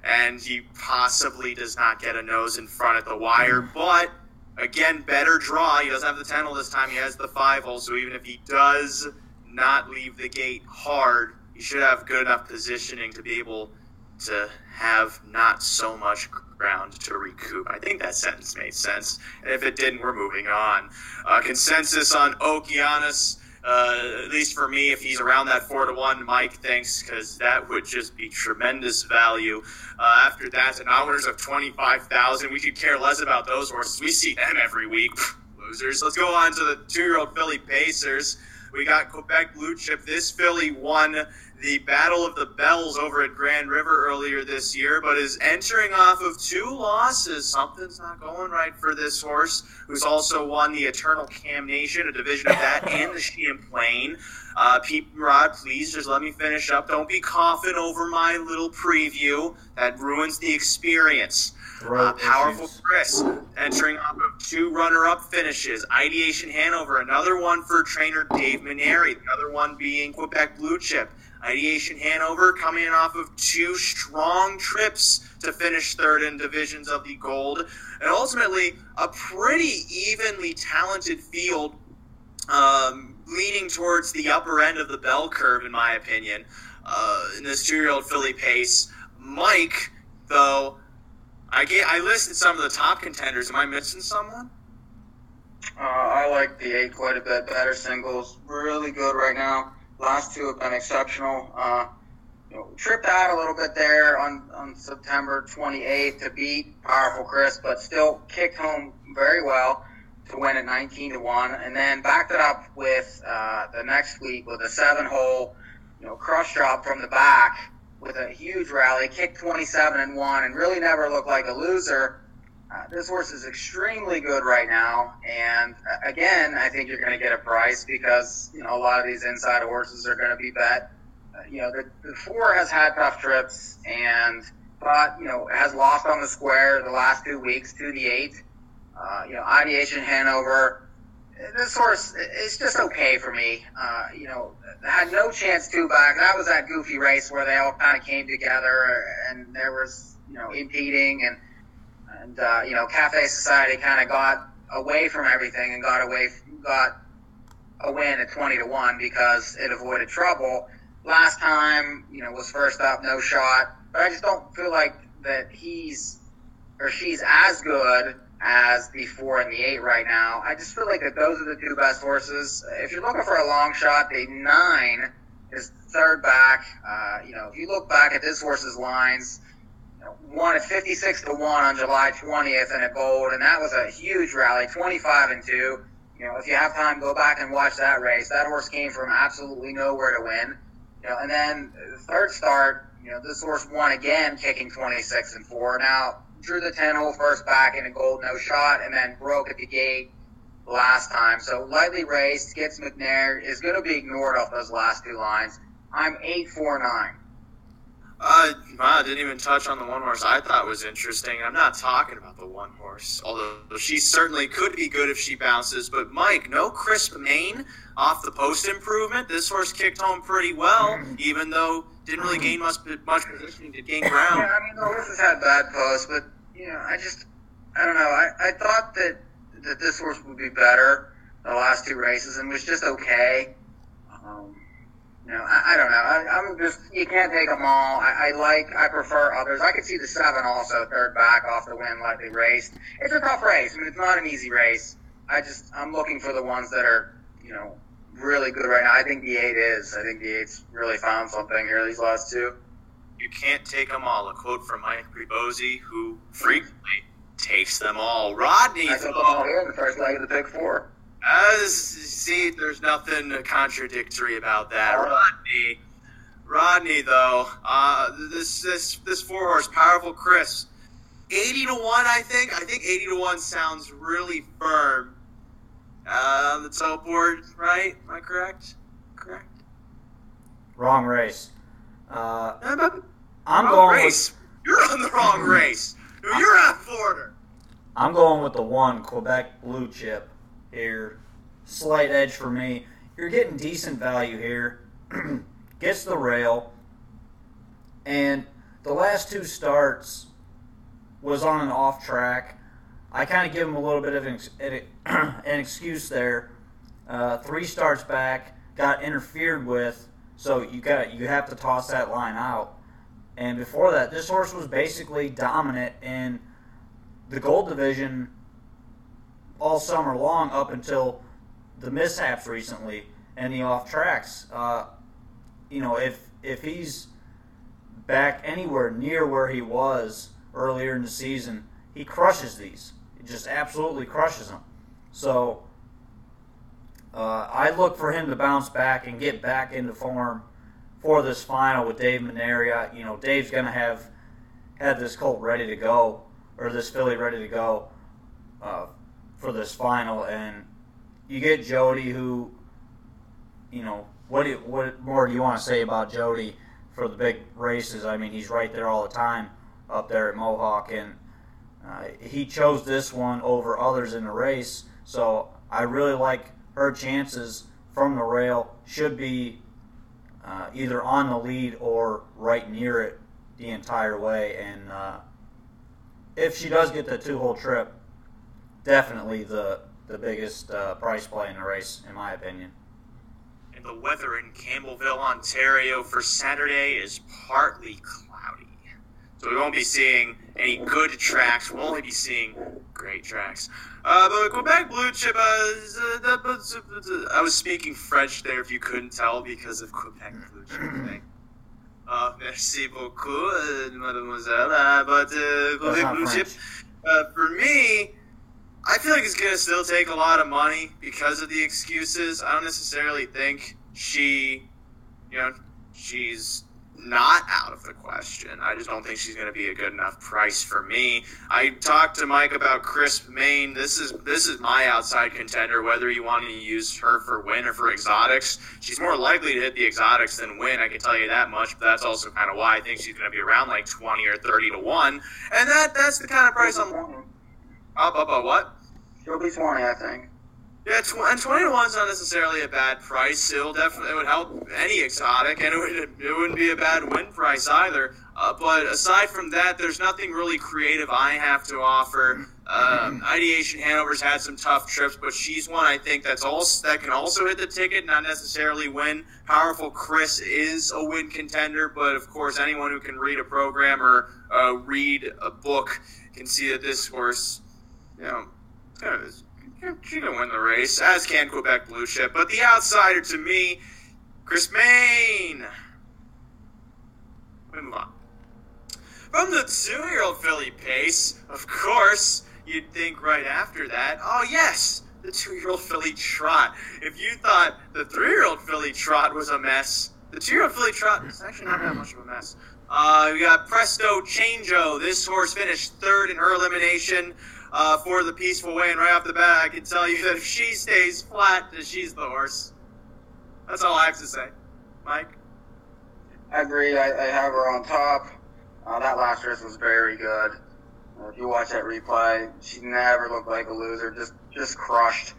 [SPEAKER 2] and he possibly does not get a nose in front at the wire. But, again, better draw. He doesn't have the 10-hole this time. He has the 5-hole, so even if he does not leave the gate hard, he should have good enough positioning to be able to have not so much ground to recoup. I think that sentence made sense. And if it didn't, we're moving on. Consensus on Okeanos. At least for me, if he's around that 4-1, Mike thinks, because that would just be tremendous value. After that, an hours of 25,000. We could care less about those horses. We see them every week. Losers. Let's go on to the 2-year-old filly Pacers. We got Quebec Blue Chip. This filly won the Battle of the Bells over at Grand River earlier this year, but is entering off of 2 losses. Something's not going right for this horse, who's also won the Eternal Damnation, a division of that, and the Champlain. Pete Rod, please just let me finish up. Don't be coughing over my little preview. That ruins the experience. Powerful Chris, entering off of 2 runner-up finishes. Ideation Hanover, another one for trainer Dave Maneri, the other one being Quebec Blue Chip. Ideation Hanover coming off of 2 strong trips to finish 3rd in divisions of the Gold. And ultimately, a pretty evenly talented field, leaning towards the upper end of the bell curve, in my opinion, in this 2-year-old filly Pace. Mike, though, I listed some of the top contenders. Am I missing someone?
[SPEAKER 4] I like the 8 quite a bit better. Singles really good right now. Last 2 have been exceptional. Tripped out a little bit there on September 28th to beat Powerful Chris, but still kicked home very well to win at 19-1, and then backed it up with the next week with a 7-hole, crush drop from the back with a huge rally, kicked 27-1, and really never looked like a loser. This horse is extremely good right now, and again, I think you're going to get a price because a lot of these inside horses are going to be bet. The 4 has had tough trips, but has lost on the square the last 2 weeks to the 8. Ideation Hanover. This horse is just okay for me. Had no chance to back. That was that goofy race where they all kind of came together, and there was impeding and Cafe Society kind of got away from everything and got a win at 20-1 because it avoided trouble. Last time, was first up, no shot. But I just don't feel like that he's or she's as good as the 4 and the 8 right now. I just feel like that those are the 2 best horses. If you're looking for a long shot, the 9 is third back. If you look back at this horse's lines, won at 56-1 on July 20th in a Gold, and that was a huge rally, 25-2. If you have time, go back and watch that race. That horse came from absolutely nowhere to win. And then the third start, this horse won again, kicking 26-4. Now, drew the 10-hole first back in a gold no shot, and then broke at the gate last time. So lightly raced, gets McNair, is going to be ignored off those last two lines. I'm 8-4-9.
[SPEAKER 2] I didn't even touch on the one horse I thought was interesting. I'm not talking about the one horse, although she certainly could be good if she bounces. But, Mike, no crisp mane off the post improvement. This horse kicked home pretty well, even though didn't really gain much positioning to gain ground.
[SPEAKER 4] Yeah, I mean, the horse has had bad posts, but, I don't know. I thought that this horse would be better the last two races and was just okay. I don't know. I'm just, you can't take them all. I prefer others. I could see the 7 also, third back off the win, lightly raced. It's a tough race. I mean, it's not an easy race. I'm looking for the ones that are, really good right now. I think the 8 is. I think the 8's really found something here these last two.
[SPEAKER 2] You can't take them all. A quote from Mike Prebosi, who frequently takes them all. Rodney,
[SPEAKER 4] I took them all here in the first leg of the Big Four.
[SPEAKER 2] See, there's nothing contradictory about that. Rodney, though, this 4-horse, Powerful Chris, 80-1, I think. I think 80-1 sounds really firm. The teleport, right? Am I correct? Correct.
[SPEAKER 3] Wrong race.
[SPEAKER 2] I'm
[SPEAKER 3] going
[SPEAKER 2] race. You're on the wrong race. You're out of Florida.
[SPEAKER 3] I'm going with the 1, Quebec Blue Chip here. Slight edge for me. You're getting decent value here. Gets the rail. And the last 2 starts was on an off track. I kind of give him a little bit of an excuse there. 3 starts back, got interfered with, so you have to toss that line out. And before that, this horse was basically dominant in the Gold Division all summer long up until the mishaps recently and the off tracks. If he's back anywhere near where he was earlier in the season, he crushes these. He just absolutely crushes them. So I look for him to bounce back and get back into form for this final with Dave Maneria. Dave's going to have this colt ready to go, or this filly ready to go for this final. And you get Jody, who, what more do you want to say about Jody for the big races? I mean, he's right there all the time up there at Mohawk, and he chose this one over others in the race. So I really like her chances from the rail. Should be either on the lead or right near it the entire way. And if she does get the 2-hole trip, definitely the biggest price play in the race, in my opinion.
[SPEAKER 2] And the weather in Campbellville, Ontario for Saturday is partly cloudy. So we won't be seeing any good tracks. We'll only be seeing great tracks. But Quebec Blue Chip, I was speaking French there if you couldn't tell because of Quebec Blue Chip. Merci beaucoup, mademoiselle. But Quebec Blue Chip, for me, I feel like it's going to still take a lot of money because of the excuses. I don't necessarily think she's not out of the question. I just don't think she's going to be a good enough price for me. I talked to Mike about crisp mane. This is my outside contender, whether you want to use her for win or for exotics. She's more likely to hit the exotics than win, I can tell you that much, but that's also kind of why I think she's going to be around like 20 or 30-1. And that's the kind of price I'm... Up, what?
[SPEAKER 4] She'll be 20, I think.
[SPEAKER 2] Yeah, and 20-1 is not necessarily a bad price. It would help any exotic, and it wouldn't be a bad win price either. But aside from that, there's nothing really creative I have to offer. Ideation Hanover's had some tough trips, but she's one I think that can also hit the ticket, not necessarily win. Powerful Chris is a win contender, but of course anyone who can read a program or read a book can see that this horse, she can win the race, as can Quebec Blue Chip. But the outsider to me, Chris Maine. We move on. From the 2-year-old filly Pace, of course, you'd think right after that, oh yes, the 2-year-old filly Trot. If you thought the 3-year-old filly Trot was a mess, The 2-year-old filly Trot is actually not that much of a mess. We got Presto Changeo. This horse finished third in her elimination for the Peaceful Way, and right off the bat, I can tell you that if she stays flat, she's the horse. That's all I have to say. Mike?
[SPEAKER 4] I agree. I have her on top. That last race was very good. If you watch that replay, she never looked like a loser, just crushed.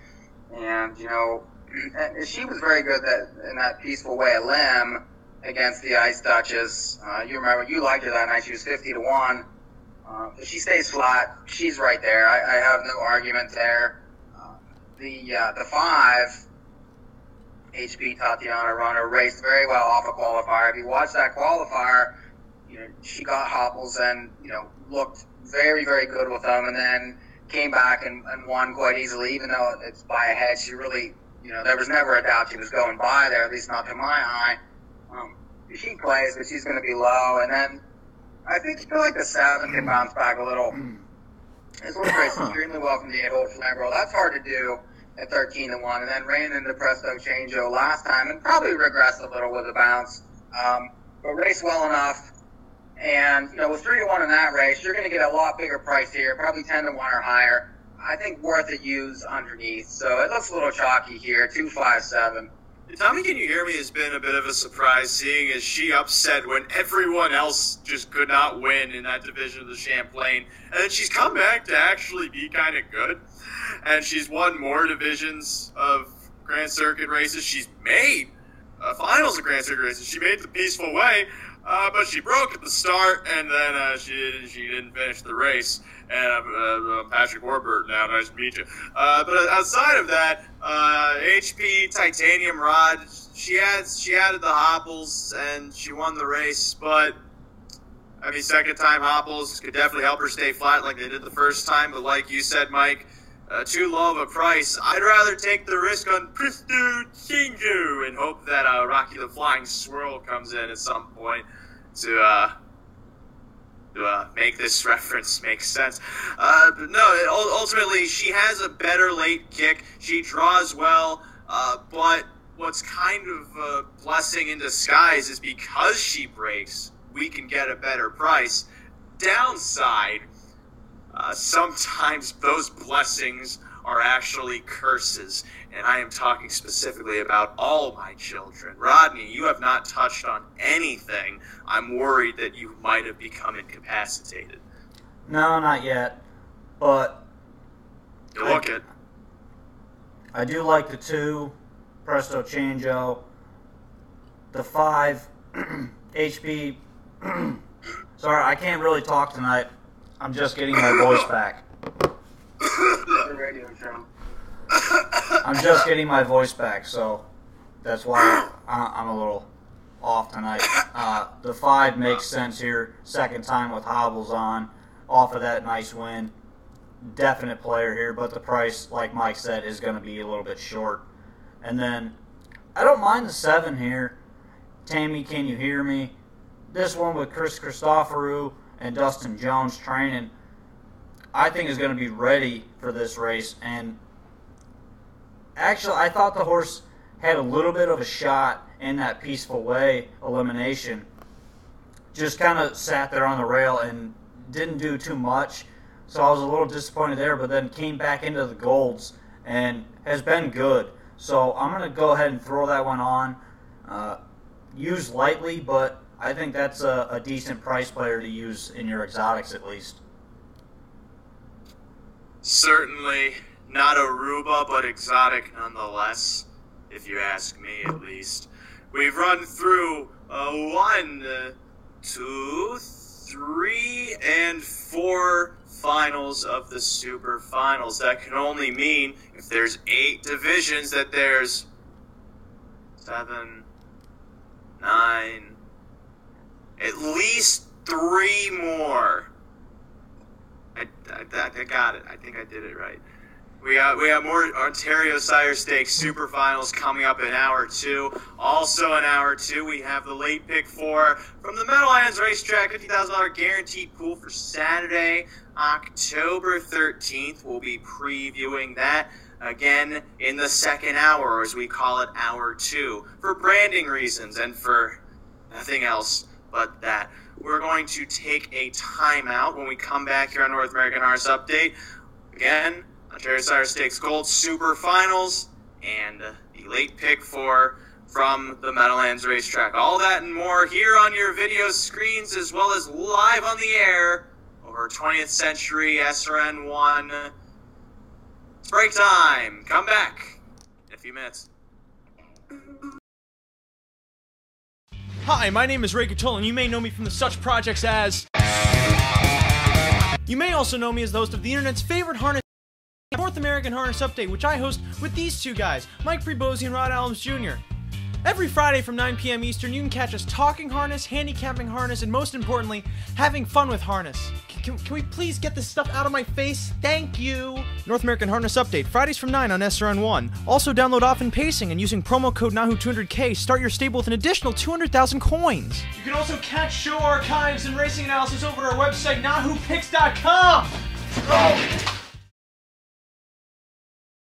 [SPEAKER 4] And, and she was very good in that Peaceful Way at Lim against the Ice Duchess. You remember, you liked her that night. She was 50-1. If she stays flat, she's right there. I have no argument there. The 5, HP Tatiana Runner, raced very well off a qualifier. If you watch that qualifier, she got hobbles and, looked very, very good with them, and then came back and won quite easily, even though it's by a head. She really, there was never a doubt she was going by there, at least not to my eye. She plays, but she's going to be low, and then I feel like the 7 can bounce back a little. This one raced extremely well from the 8-hole Flamborough. That's hard to do at 13-1, and then ran into Presto Changeo last time, and probably regressed a little with a bounce, but raced well enough. And, with 3-1 in that race, you're going to get a lot bigger price here, probably 10-1 or higher. I think worth a use underneath. So it looks a little chalky here, 2-5-7.
[SPEAKER 2] Tommy, Can You Hear Me has been a bit of a surprise, seeing as she upset when everyone else just could not win in that division of the Champlain. And then she's come back to actually be kind of good. And she's won more divisions of Grand Circuit races. She's made finals of Grand Circuit races. She made the Peaceful Way. But she broke at the start, and then she didn't finish the race. And I'm Patrick Warburton now. Nice to meet you. But outside of that, HP Titanium Rod, she added the hobbles, and she won the race. But second time hobbles could definitely help her stay flat like they did the first time. But like you said, Mike, too low of a price. I'd rather take the risk on Presto Changeo and hope that Rocky the Flying Swirl comes in at some point to make this reference make sense. But no, ultimately, she has a better late kick. She draws well, but what's kind of a blessing in disguise is because she breaks, we can get a better price. Downside, sometimes those blessings are actually curses, and I am talking specifically about all my children. Rodney, you have not touched on anything. I'm worried that you might have become incapacitated.
[SPEAKER 3] No, not yet, but
[SPEAKER 2] you look it.
[SPEAKER 3] I do like the 2, Presto Changeo, the 5, HP. Sorry, I can't really talk tonight. I'm just getting my voice back. I'm just getting my voice back, so that's why I'm a little off tonight. The 5 makes sense here. Second time with hobbles on, off of that nice win. Definite player here, but the price, like Mike said, is going to be a little bit short. And then, I don't mind the 7 here. Tammy, Can You Hear Me? This one with Chris Christoforou and Dustin Jones training, I think is going to be ready for this race. And actually, I thought the horse had a little bit of a shot in that Peaceful Way elimination. Just kind of sat there on the rail and didn't do too much. So I was a little disappointed there, but then came back into the golds and has been good. So I'm going to go ahead and throw that one on. Use lightly, but I think that's a decent price player to use in your exotics at least.
[SPEAKER 2] Certainly not Aruba, but exotic nonetheless, if you ask me at least. We've run through 1, 2, 3, and 4 finals of the Super Finals. That can only mean if there's 8 divisions that there's 7, 9, at least 3 more. I got it. I think I did it right. We have more Ontario Sire Stakes Super Finals coming up in hour 2. Also in hour 2, we have the late pick 4 from the Meadowlands Racetrack, $50,000 guaranteed pool for Saturday, October 13th. We'll be previewing that. again in the second hour, or as we call it, hour 2, for branding reasons and for nothing else but that. We're going to take a timeout when we come back here on North American Harness Update. Again, Ontario Sire Stakes Gold Super Finals and the late pick 4 from the Meadowlands Racetrack. All that and more here on your video screens, as well as live on the air over 20th Century SRN1. It's break time. Come back in a few minutes.
[SPEAKER 5] Hi, my name is Ray Catull, and you may know me from the such projects as... You may also know me as the host of the internet's favorite harness, North American Harness Update, which I host with these two guys, Mike Prebosi and Rod Adams Jr. Every Friday from 9 p.m. Eastern, you can catch us talking harness, handicapping harness, and most importantly, having fun with harness. Can we please get this stuff out of my face? Thank you! North American Harness Update, Fridays from 9 on SRN1. Also download Often Pacing, and using promo code NAHU200K, start your stable with an additional 200,000 coins. You can also catch show archives and racing analysis over at our website, NAHUPicks.com! Oh.